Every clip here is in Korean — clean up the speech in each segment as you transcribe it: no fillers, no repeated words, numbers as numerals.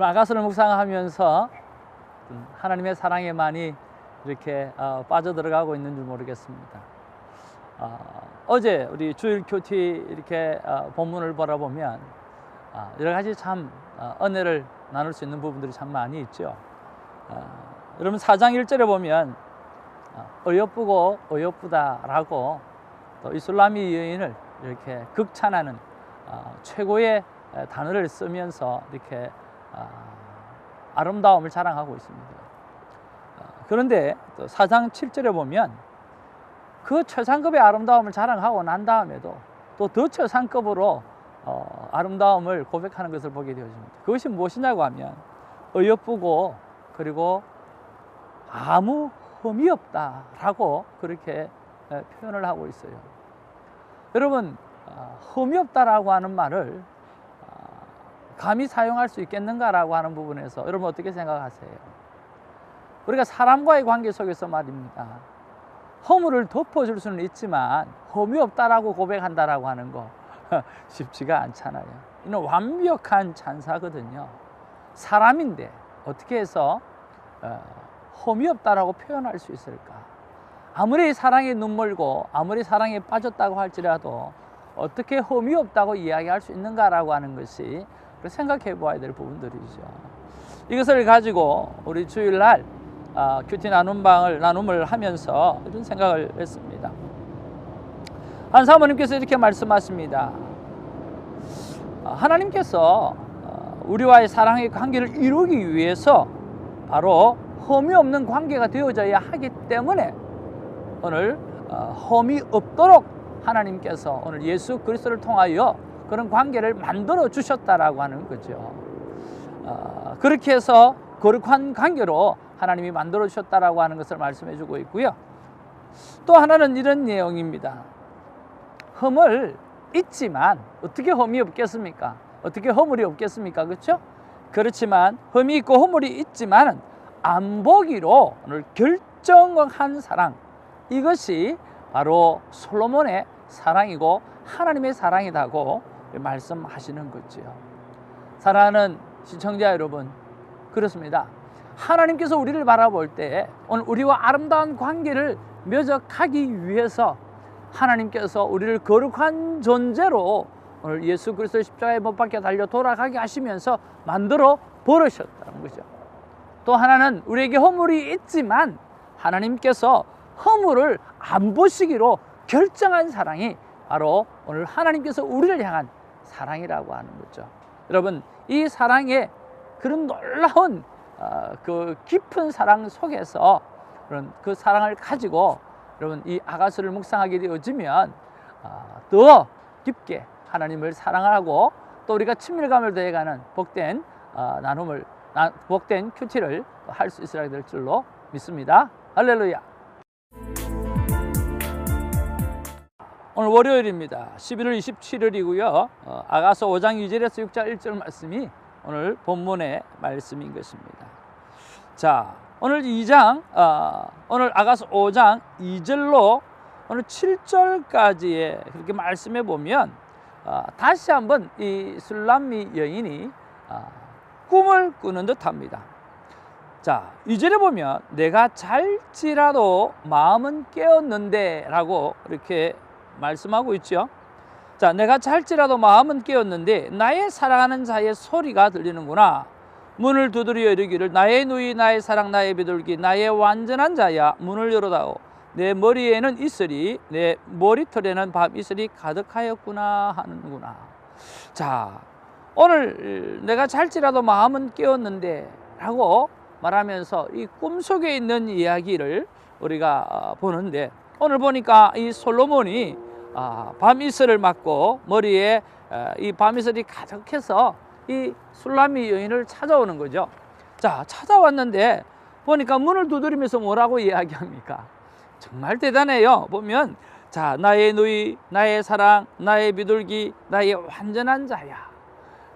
아가서를 묵상하면서 하나님의 사랑에 많이 이렇게 빠져들어가고 있는 줄 모르겠습니다. 어제 우리 주일 큐티 이렇게 본문을 바라보면 여러 가지 참 은혜를 나눌 수 있는 부분들이 참 많이 있죠. 여러분 4장 1절에 보면 어여쁘고 어여쁘다라고 또 이슬람이 여인을 이렇게 극찬하는 최고의 단어를 쓰면서 이렇게 아름다움을 자랑하고 있습니다. 그런데 또 4장 7절에 보면 그 최상급의 아름다움을 자랑하고 난 다음에도 또 더 최상급으로 아름다움을 고백하는 것을 보게 되어집니다. 그것이 무엇이냐고 하면 어여쁘고 그리고 아무 흠이 없다라고 그렇게 표현을 하고 있어요. 여러분, 흠이 없다라고 하는 말을 감히 사용할 수 있겠는가라고 하는 부분에서 여러분 어떻게 생각하세요? 우리가 사람과의 관계 속에서 말입니다. 허물을 덮어줄 수는 있지만 흠이 없다라고 고백한다라고 하는 거 쉽지가 않잖아요. 이는 완벽한 찬사거든요. 사람인데 어떻게 해서 흠이 없다라고 표현할 수 있을까? 아무리 사랑에 눈멀고 아무리 사랑에 빠졌다고 할지라도 어떻게 흠이 없다고 이야기할 수 있는가라고 하는 것이 생각해 보아야 될 부분들이죠. 이것을 가지고 우리 주일날 큐티 나눔을 하면서 이런 생각을 했습니다. 한 사모님께서 이렇게 말씀하십니다. 하나님께서 우리와의 사랑의 관계를 이루기 위해서 바로 흠이 없는 관계가 되어져야 하기 때문에 오늘 흠이 없도록 하나님께서 오늘 예수 그리스도를 통하여 그런 관계를 만들어 주셨다라고 하는 거죠. 그렇게 해서 거룩한 관계로 하나님이 만들어 주셨다라고 하는 것을 말씀해 주고 있고요. 또 하나는 이런 내용입니다. 흠을 있지만 어떻게 흠이 없겠습니까? 어떻게 허물이 없겠습니까? 그렇죠? 그렇지만 흠이 있고 허물이 있지만 안 보기로 오늘 결정한 사랑, 이것이 바로 솔로몬의 사랑이고 하나님의 사랑이라고 말씀하시는 거죠. 사랑하는 시청자 여러분, 그렇습니다. 하나님께서 우리를 바라볼 때 오늘 우리와 아름다운 관계를 묘적하기 위해서 하나님께서 우리를 거룩한 존재로 오늘 예수 그리스도의 십자가에 못 박혀 달려 돌아가게 하시면서 만들어 버리셨다는 거죠. 또 하나는 우리에게 허물이 있지만 하나님께서 허물을 안 보시기로 결정한 사랑이 바로 오늘 하나님께서 우리를 향한 사랑이라고 하는 거죠. 여러분, 이 사랑의 그런 놀라운 그 깊은 사랑 속에서 그런 그 사랑을 가지고 여러분 이 아가서를 묵상하게 되어지면 더 깊게 하나님을 사랑하고 또 우리가 친밀감을 더해가는 복된 복된 큐티를 할 수 있어야 될 줄로 믿습니다. 할렐루야. 오늘 월요일입니다. 11월 27일이고요. 아가서 5장 2절에서 6절 1절 말씀이 오늘 본문의 말씀인 것입니다. 자, 오늘 2장, 오늘 아가서 5장 2절로 오늘 7절까지의 그렇게 말씀해 보면 다시 한번 이 술람미 여인이 꿈을 꾸는 듯합니다. 자, 2절에 보면 내가 잘지라도 마음은 깨었는데 라고 이렇게 말씀하고 있죠. 자, 내가 잘지라도 마음은 깨었는데 나의 사랑하는 자의 소리가 들리는구나. 문을 두드려 이르기를 나의 누이 나의 사랑 나의 비둘기 나의 완전한 자야 문을 열어다오. 내 머리에는 이슬이 내 머리털에는 밤 이슬이 가득하였구나 하는구나. 자, 오늘 내가 잘지라도 마음은 깨었는데 라고 말하면서 이 꿈속에 있는 이야기를 우리가 보는데 오늘 보니까 이 솔로몬이 밤이슬을 맞고 머리에 이 밤이슬이 가득해서 이 술람미 여인을 찾아오는 거죠. 자, 찾아왔는데 보니까 문을 두드리면서 뭐라고 이야기합니까? 정말 대단해요. 보면 자, 나의 누이, 나의 사랑, 나의 비둘기, 나의 완전한 자야.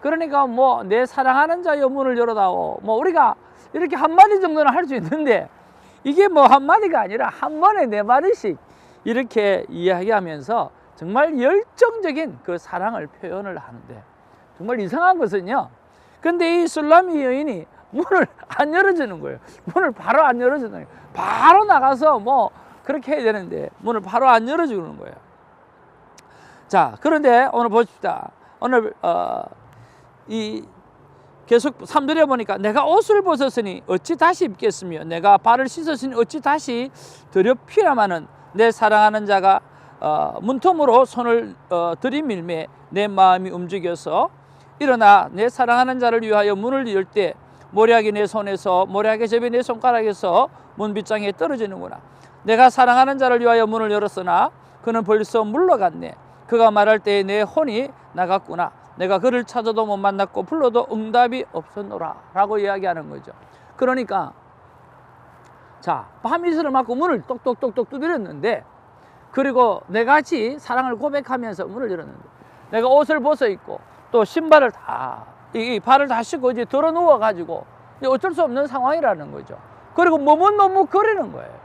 그러니까 뭐 내 사랑하는 자여 문을 열어다오. 뭐 우리가 이렇게 한마디 정도는 할 수 있는데 이게 뭐 한마디가 아니라 한 번에 네 마디씩 이렇게 이야기하면서 정말 열정적인 그 사랑을 표현을 하는데 정말 이상한 것은요, 근데 이 술라미 여인이 문을 안 열어주는 거예요. 문을 바로 안 열어주는 거예요. 바로 나가서 뭐 그렇게 해야 되는데 문을 바로 안 열어주는 거예요. 자, 그런데 오늘 보십시다. 오늘 이 계속 3절에 보니까 내가 옷을 벗었으니 어찌 다시 입겠으며 내가 발을 씻었으니 어찌 다시 더럽히라마는 내 사랑하는 자가 문틈으로 손을 들이밀매 내 마음이 움직여서 일어나 내 사랑하는 자를 위하여 문을 열 때 모략이 내 손에서 모략의 접이 내 손가락에서 문빗장에 떨어지는구나. 내가 사랑하는 자를 위하여 문을 열었으나 그는 벌써 물러갔네. 그가 말할 때에 내 혼이 나갔구나. 내가 그를 찾아도 못 만났고 불러도 응답이 없었노라 라고 이야기하는 거죠. 그러니까 자, 밤이슬을 맞고 문을 똑똑똑똑 두드렸는데, 그리고 내같이 사랑을 고백하면서 문을 열었는데, 내가 옷을 벗어 입고 또 신발을 이 발을 다 씻고 이제 들어 누워 가지고 어쩔 수 없는 상황이라는 거죠. 그리고 머뭇거리는 거예요.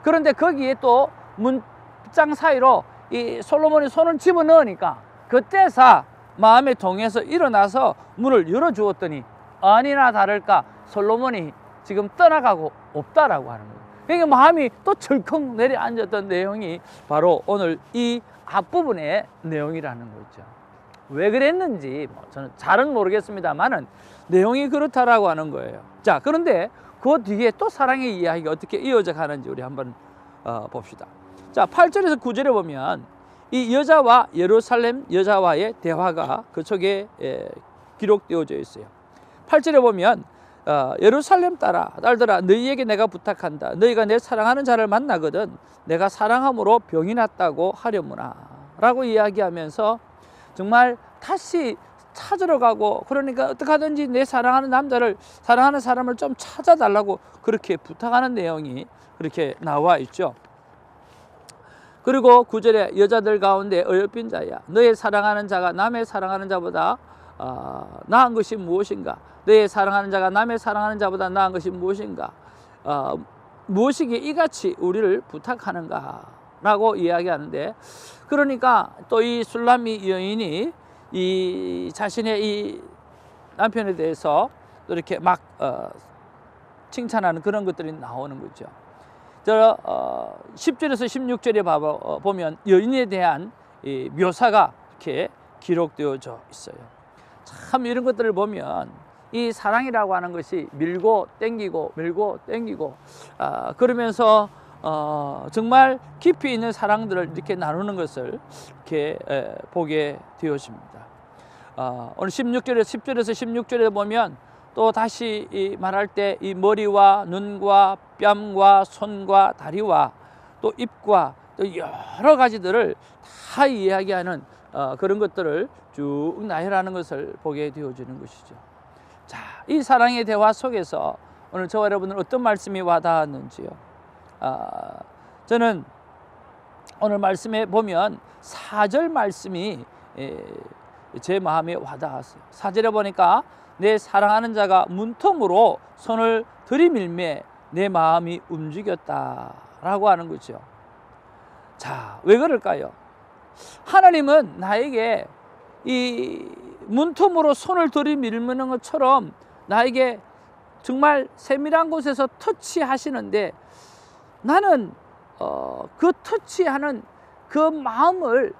그런데 거기에 또 문장 사이로 이 솔로몬이 손을 집어넣으니까 그때서 마음에 동해서 일어나서 문을 열어주었더니 아니나 다를까 솔로몬이 지금 떠나가고 없다라고 하는 거예요. 그러니까 마음이 또 철컹 내려앉았던 내용이 바로 오늘 이 앞부분의 내용이라는 거죠. 왜 그랬는지 저는 잘은 모르겠습니다만은 내용이 그렇다라고 하는 거예요. 자, 그런데 그 뒤에 또 사랑의 이야기가 어떻게 이어져 가는지 우리 한번 봅시다. 자, 8절에서 9절에 보면 이 여자와 예루살렘 여자와의 대화가 그쪽에 기록되어져 있어요. 8절에 보면 예루살렘 딸들아 너희에게 내가 부탁한다. 너희가 내 사랑하는 자를 만나거든 내가 사랑함으로 병이 났다고 하려무나 라고 이야기하면서 정말 다시 찾으러 가고, 그러니까 어떻게 하든지 내 사랑하는 남자를, 사랑하는 사람을 좀 찾아달라고 그렇게 부탁하는 내용이 그렇게 나와 있죠. 그리고 9절에 여자들 가운데 어여쁜 자야 너의 사랑하는 자가 남의 사랑하는 자보다 나은 것이 무엇인가? 너의 사랑하는 자가 남의 사랑하는 자보다 나은 것이 무엇인가? 무엇이기에 이같이 우리를 부탁하는가? 라고 이야기하는데, 그러니까 또 이 술라미 여인이 이 자신의 이 남편에 대해서 이렇게 막 칭찬하는 그런 것들이 나오는 거죠. 10절에서 16절에 보면 여인에 대한 이 묘사가 이렇게 기록되어져 있어요. 참 이런 것들을 보면 이 사랑이라고 하는 것이 밀고 땡기고 밀고 땡기고 그러면서 정말 깊이 있는 사랑들을 이렇게 나누는 것을 이렇게 보게 되어집니다. 오늘 10절에서 16절에 보면 또 다시 말할 때 이 머리와 눈과 뺨과 손과 다리와 또 입과 또 여러 가지들을 다 이야기하는 그런 것들을 쭉 나열하는 것을 보게 되어지는 것이죠. 자, 이 사랑의 대화 속에서 오늘 저와 여러분은 어떤 말씀이 와닿았는지요. 저는 오늘 말씀에 보면 4절 말씀이 제 마음에 와닿았어요. 4절에 보니까 내 사랑하는 자가 문틈으로 손을 들이밀매 내 마음이 움직였다라고 하는 거죠. 자, 왜 그럴까요? 하나님은 나에게 이 문틈으로 손을 들이밀는 것처럼 나에게 정말 세밀한 곳에서 터치하시는데, 나는 그 터치하는 그 마음을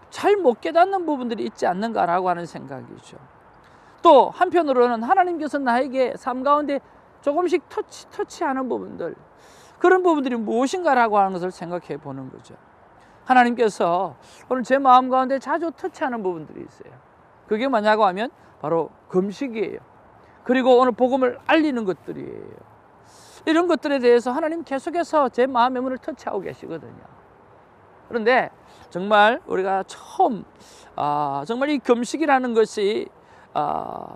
잘 못 깨닫는 부분들이 있지 않는가라고 하는 생각이죠. 또 한편으로는 하나님께서 나에게 삶 가운데 조금씩 터치하는 부분들, 그런 부분들이 무엇인가라고 하는 것을 생각해 보는 거죠. 하나님께서 오늘 제 마음 가운데 자주 터치하는 부분들이 있어요. 그게 뭐냐고 하면 바로 금식이에요. 그리고 오늘 복음을 알리는 것들이에요. 이런 것들에 대해서 하나님 계속해서 제 마음의 문을 터치하고 계시거든요. 그런데 정말 우리가 처음 정말 이 금식이라는 것이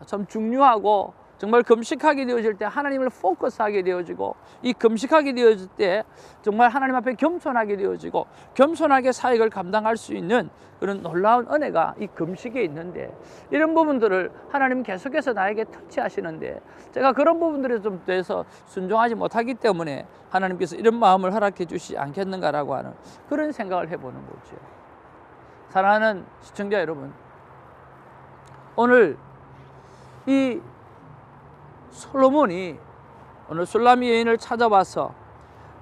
참 중요하고, 정말 금식하게 되어질 때 하나님을 포커스하게 되어지고, 이 금식하게 되어질 때 정말 하나님 앞에 겸손하게 되어지고, 겸손하게 사역을 감당할 수 있는 그런 놀라운 은혜가 이 금식에 있는데, 이런 부분들을 하나님 계속해서 나에게 터치하시는데 제가 그런 부분들에 좀 대해서 순종하지 못하기 때문에 하나님께서 이런 마음을 허락해 주시지 않겠는가라고 하는 그런 생각을 해보는 거죠. 사랑하는 시청자 여러분, 오늘 이 솔로몬이 오늘 술람미 여인을 찾아와서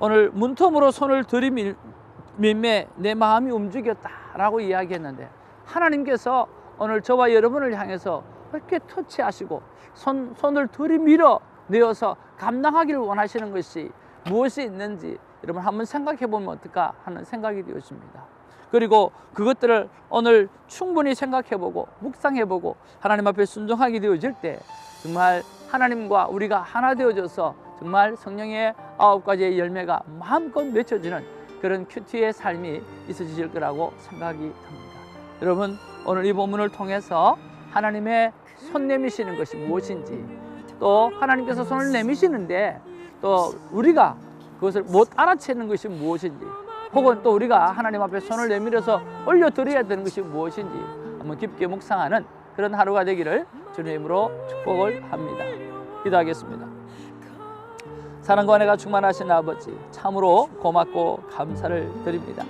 오늘 문틈으로 손을 들이밀매 내 마음이 움직였다라고 이야기했는데, 하나님께서 오늘 저와 여러분을 향해서 이렇게 터치하시고 손을 들이밀어 내어서 감당하기를 원하시는 것이 무엇이 있는지 여러분 한번 생각해 보면 어떨까 하는 생각이 되었습니다. 그리고 그것들을 오늘 충분히 생각해 보고 묵상해 보고 하나님 앞에 순종하게 되어질 때 정말 하나님과 우리가 하나 되어져서 정말 성령의 9가지의 열매가 마음껏 맺혀지는 그런 큐티의 삶이 있어지실 거라고 생각이 듭니다. 여러분, 오늘 이 본문을 통해서 하나님의 손 내미시는 것이 무엇인지, 또 하나님께서 손을 내미시는데 또 우리가 그것을 못 알아채는 것이 무엇인지, 혹은 또 우리가 하나님 앞에 손을 내밀어서 올려드려야 되는 것이 무엇인지 한번 깊게 묵상하는 그런 하루가 되기를 주님의 이름으로 축복을 합니다. 기도하겠습니다. 사랑과 은혜가 충만하신 아버지, 참으로 고맙고 감사를 드립니다.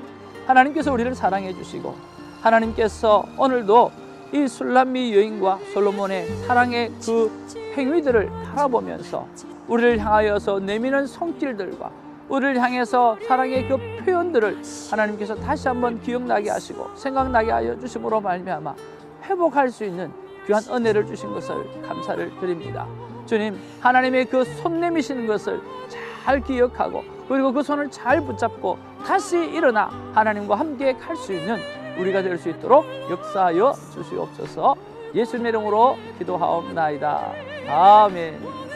하나님께서 우리를 사랑해 주시고 하나님께서 오늘도 이 술람미 여인과 솔로몬의 사랑의 그 행위들을 바라보면서 우리를 향하여서 내미는 손길들과 우리를 향해서 사랑의 그 표현들을 하나님께서 다시 한번 기억나게 하시고 생각나게 하여 주심으로 말미암아 회복할 수 있는 귀한 은혜를 주신 것을 감사를 드립니다. 주님, 하나님의 그 손 내미시는 것을 잘 기억하고 그리고 그 손을 잘 붙잡고 다시 일어나 하나님과 함께 갈 수 있는 우리가 될 수 있도록 역사하여 주시옵소서. 예수님의 이름으로 기도하옵나이다. 아멘.